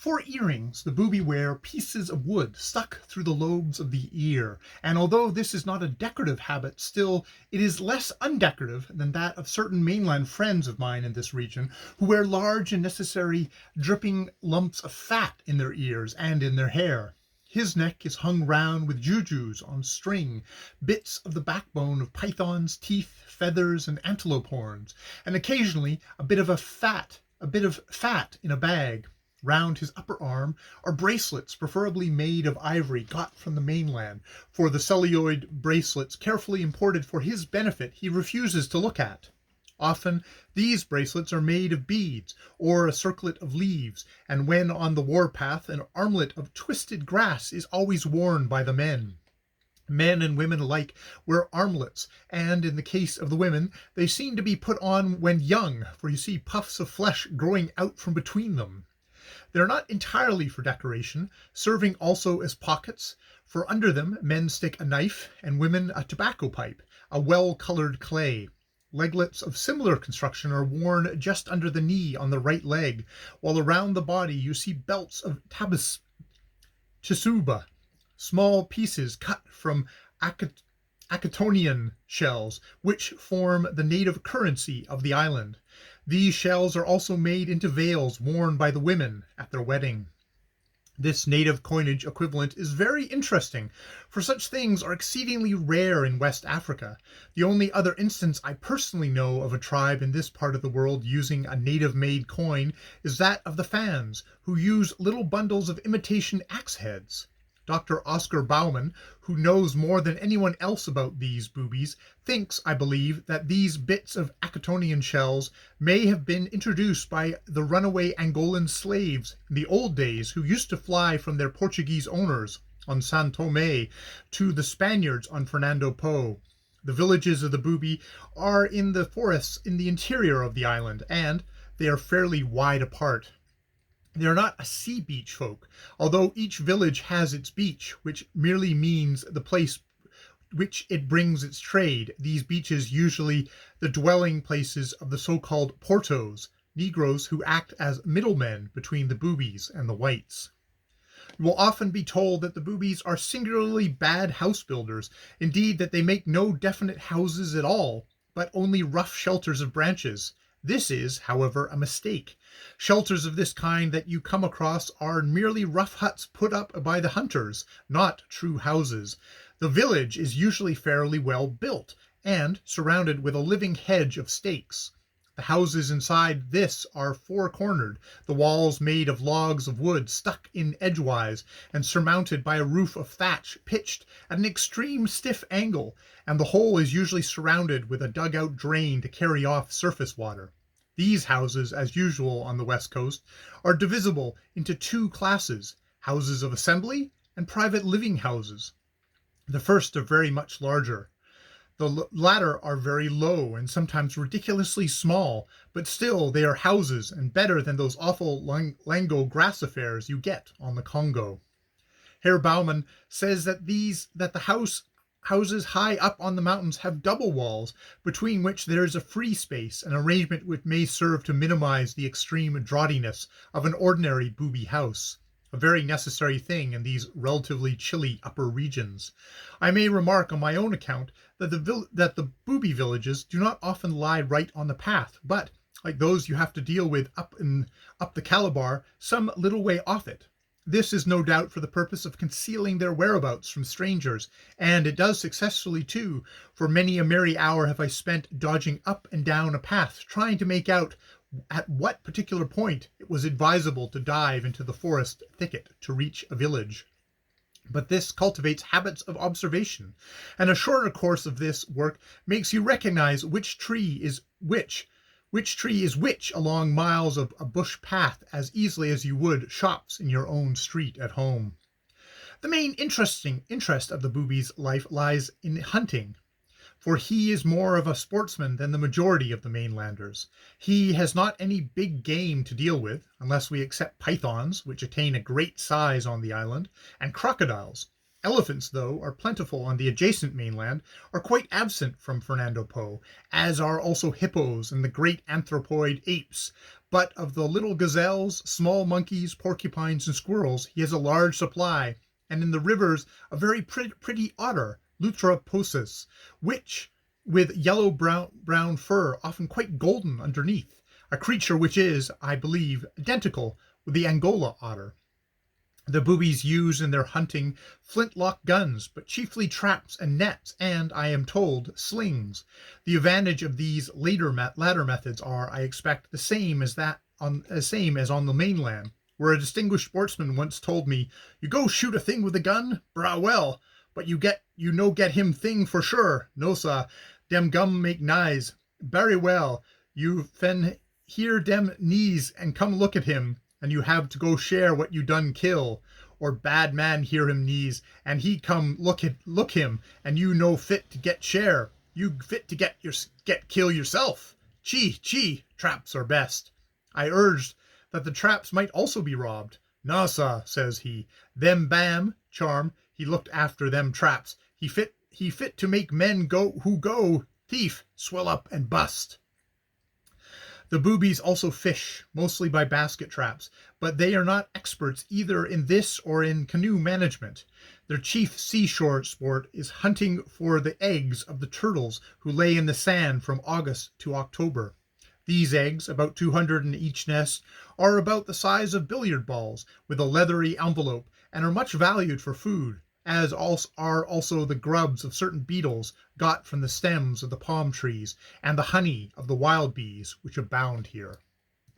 For earrings, the booby wear pieces of wood stuck through the lobes of the ear, and although this is not a decorative habit, still it is less undecorative than that of certain mainland friends of mine in this region, who wear large and necessary dripping lumps of fat in their ears and in their hair. His neck is hung round with jujus on string, bits of the backbone of pythons, teeth, feathers, and antelope horns, and occasionally a bit of fat in a bag. Round his upper arm are bracelets preferably made of ivory got from the mainland, for the celluloid bracelets carefully imported for his benefit he refuses to look at. Often these bracelets are made of beads or a circlet of leaves, and when on the warpath an armlet of twisted grass is always worn by the men. Men and women alike wear armlets, and in the case of the women, they seem to be put on when young, for you see puffs of flesh growing out from between them. They are not entirely for decoration, serving also as pockets, for under them men stick a knife and women a tobacco pipe, a well-colored clay. Leglets of similar construction are worn just under the knee on the right leg, while around the body you see belts of chisuba, small pieces cut from Acatonian shells, which form the native currency of the island. These shells are also made into veils worn by the women at their wedding. This native coinage equivalent is very interesting, for such things are exceedingly rare in West Africa. The only other instance I personally know of a tribe in this part of the world using a native-made coin is that of the Fans, who use little bundles of imitation axe heads. Dr. Oscar Baumann, who knows more than anyone else about these boobies, thinks, I believe, that these bits of Acatonian shells may have been introduced by the runaway Angolan slaves in the old days who used to fly from their Portuguese owners on São Tomé to the Spaniards on Fernando Po. The villages of the booby are in the forests in the interior of the island, and they are fairly wide apart. They are not a sea beach folk, although each village has its beach, which merely means the place which it brings its trade. These beaches usually the dwelling places of the so-called portos, Negroes who act as middlemen between the boobies and the whites. You will often be told that the boobies are singularly bad house builders, indeed that they make no definite houses at all, but only rough shelters of branches. This is, however, a mistake. Shelters of this kind that you come across are merely rough huts put up by the hunters, not true houses. The village is usually fairly well built, and surrounded with a living hedge of stakes. The houses inside this are four-cornered, the walls made of logs of wood stuck in edgewise, and surmounted by a roof of thatch pitched at an extreme stiff angle, and the whole is usually surrounded with a dug-out drain to carry off surface water. These houses, as usual on the west coast, are divisible into two classes, houses of assembly and private living houses. The first are very much larger. The latter are very low and sometimes ridiculously small, but still they are houses and better than those awful Lango grass affairs you get on the Congo. Herr Baumann says that the houses high up on the mountains have double walls, between which there is a free space, an arrangement which may serve to minimize the extreme draughtiness of an ordinary booby house, a very necessary thing in these relatively chilly upper regions. I may remark on my own account that the booby villages do not often lie right on the path, but, like those you have to deal with up the Calabar, some little way off it. This is no doubt for the purpose of concealing their whereabouts from strangers, and it does successfully too, for many a merry hour have I spent dodging up and down a path, trying to make out at what particular point it was advisable to dive into the forest thicket to reach a village. But this cultivates habits of observation, and a shorter course of this work makes you recognize which tree is which along miles of a bush path as easily as you would shops in your own street at home. The main interest of the booby's life lies in hunting, for he is more of a sportsman than the majority of the mainlanders. He has not any big game to deal with, unless we except pythons, which attain a great size on the island, and crocodiles. Elephants, though, are plentiful on the adjacent mainland, are quite absent from Fernando Po, as are also hippos and the great anthropoid apes. But of the little gazelles, small monkeys, porcupines, and squirrels, he has a large supply, and in the rivers a very pretty otter, Lutra posus, which, with yellow-brown fur, often quite golden underneath, a creature which is, I believe, identical with the Angola otter. The boobies use in their hunting flintlock guns, but chiefly traps and nets and, I am told, slings. The advantage of these latter methods are, I expect, the same as on the mainland, where a distinguished sportsman once told me, "You go shoot a thing with a gun? Bra well, but you no get him thing for sure. No sah, dem gum make nice. Berry well, you fen hear dem knees and come look at him, and you have to go share what you done kill, or bad man hear him knees, and he come look him, and you no fit to get share. You fit to get kill yourself. Chee, traps are best." I urged that the traps might also be robbed. "No, sah," says he. "Them bam charm, he looked after them traps. He fit to make men go thief, swell up and bust." The boobies also fish, mostly by basket traps, but they are not experts either in this or in canoe management. Their chief seashore sport is hunting for the eggs of the turtles who lay in the sand from August to October. These eggs, about 200 in each nest, are about the size of billiard balls, with a leathery envelope, and are much valued for food, as are also the grubs of certain beetles got from the stems of the palm trees, and the honey of the wild bees which abound here.